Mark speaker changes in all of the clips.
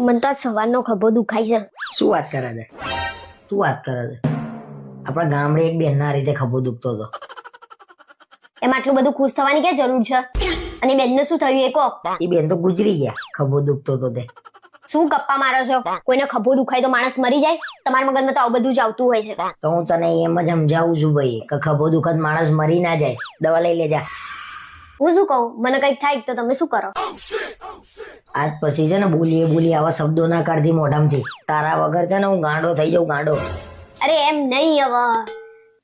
Speaker 1: મને તો સવારનો ખભો દુખાય છે.
Speaker 2: શું વાત કરે છે? આપણા ગામડે એક બેન ના રીતે ખભો દુખતો હતો.
Speaker 1: એમાં આટલું બધું ખુશ થવાની ક્યાં જરૂર છે? અને બેનને શું થયું એ કહો.
Speaker 2: એ બેન તો ગુજરી ગયા, ખભો દુખતો હતો તે.
Speaker 1: શું ગપ્પા મારો છો? કોઈને ખભો દુખાય તો માણસ મરી જાય? તમારા મગજમાં તો આવું બધું જ આવતું હોય છે.
Speaker 2: તો હું તને એમ જ સમજાવું છું ભાઈ કે ખભો દુખત માણસ મરી ના જાય, દવા લઈ લેજા.
Speaker 1: હું શું કહું, મને કઈક થાય તો તમે શું કરો?
Speaker 2: આજ પછી છે ને બોલી આવા શબ્દો ના કાઢતી મોઢામાંથી. તારા વગર છે ને હું ગાંડો થઈ જાઉં, ગાંડો.
Speaker 1: અરે એમ નહીં, હવે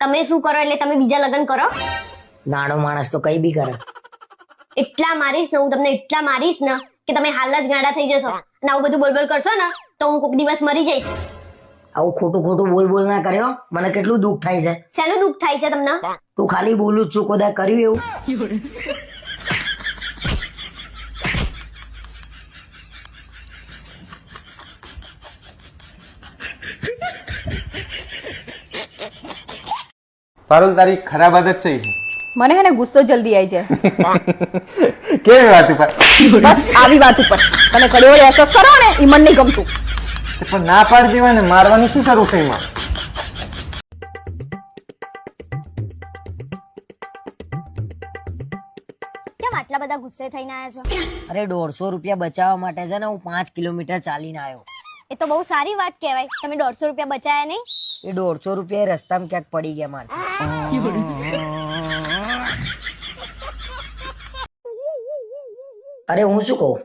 Speaker 1: તમે શું કરો એટલે તમે બીજા લગ્ન કરો?
Speaker 2: ગાંડો માણસ તો કઈ બી કરે.
Speaker 1: એટલા મારીશ ને હું તમને, એટલા મારીશ ને કે તમે હાલ જ ગાંડા થઈ જશો. અને આવું બધું બોલબોલ કરશો ને તો હું કોક દિવસ મરી જઈશ.
Speaker 2: આવું ખોટું બોલ ના કર્યો, મને કેટલું દુઃખ થાય છે.
Speaker 1: શેનું દુઃખ થાય છે તમને?
Speaker 2: તું ખાલી બોલું જ છું, કોદા કર્યું એવું?
Speaker 3: પારુલ, તારી ખરાબ આદત છે
Speaker 4: મને હે ને ગુસ્સો જલ્દી આવી જાય.
Speaker 3: કેવી વાત ઉપર?
Speaker 4: બસ આવી વાત ઉપર તમે કડવો અહેસાસ કરો ને એ મને નહીં ગમતું.
Speaker 3: પણ ના પાડી દેવાય ને, મારવાનું શું શરૂ થઈ માં?
Speaker 1: કેમ આટલા બધા ગુસ્સે થઈને આવ્યા છો?
Speaker 2: અરે 150 રૂપિયા બચાવવા માટે છે ને હું 5 કિલોમીટર ચાલીને આવ્યો.
Speaker 1: એ તો બહુ સારી વાત કહેવાય. તમે 150 રૂપિયા બચાયા નહીં?
Speaker 2: એ 150 રૂપિયા રસ્તામાં ક્યાંક પડી ગયા મારે. અરે હું શું કહું,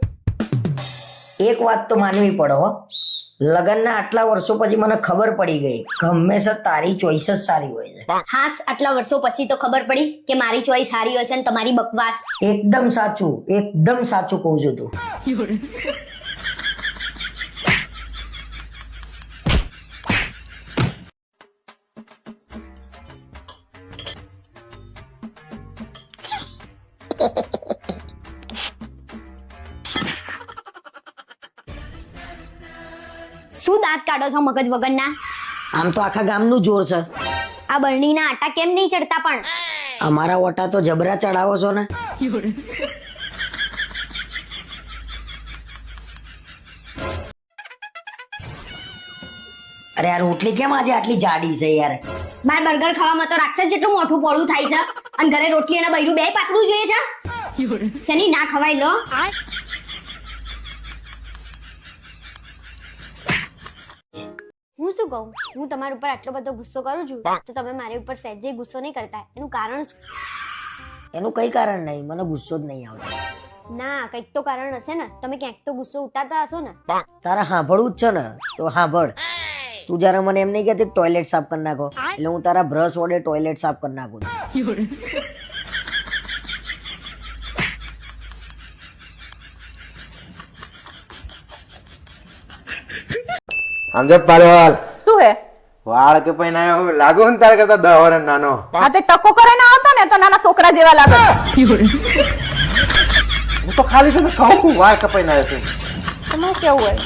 Speaker 2: એક વાત તો માનવી પડે હો. લગ્નના આટલા વર્ષો પછી મને ખબર પડી ગઈ કે હંમેશા તારી ચોઈસ જ સારી હોય છે.
Speaker 1: હાસ, આટલા વર્ષો પછી તો ખબર પડી કે મારી ચોઈસ સારી હશે ને તમારી બકવાસ.
Speaker 2: એકદમ સાચું કહું છું તું.
Speaker 1: શું દાંત કાઢો છો મગજ વગરના?
Speaker 2: આમ તો આખા ગામનું જોર છે.
Speaker 1: આ બરણીના આટા કેમ નહીં ચડતા પણ?
Speaker 2: અમારા ઓટા તો જબરા ચડાવો છો ને. અરે યાર, રોટલી કેમ આજે આટલી જાડી છે યાર?
Speaker 1: બાર બર્ગર ખાવામાં તો રાક્ષસ જેટલું મોટું પોળું થાય છે અને ઘરે રોટલી અને બૈરું બે પાતળું જોઈએ છે. શેની ના ખવાય લો. હું શું કહું, હું તમારા ઉપર આટલો બધો ગુસ્સો કરું છું તો તમે મારી ઉપર સહેજે ગુસ્સો નહીં કરતા. એનું કારણ શું?
Speaker 2: એનું કઈ કારણ નહીં, મને ગુસ્સો જ નહીં આવતો.
Speaker 1: ના, કંઈક તો કારણ હશે ને. તમે ક્યાંક તો ગુસ્સો ઉતારતા હશો ને.
Speaker 2: તારા સાંભળવું જ છે ને તો સાંભળ. તું જરા મને એમ નહીં કહેતી ટોયલેટ સાફ કરી નાખો, એટલે હું તારા બ્રશ વડે ટોયલેટ સાફ કરી નાખું.
Speaker 3: આમ જો પારુલ,
Speaker 4: શું હે?
Speaker 3: વાળ કે પૈન આવ્યો લાગો ને તારે કરતા 10 વર્ષ નાનો.
Speaker 4: હા તે ટકો કરીને આવતો ને તો નાના છોકરા જેવા લાગે.
Speaker 3: હું તો ખાલી તને કહું વાળ કપાઈને આવ્યો તું.
Speaker 4: તમે કેવું હોય?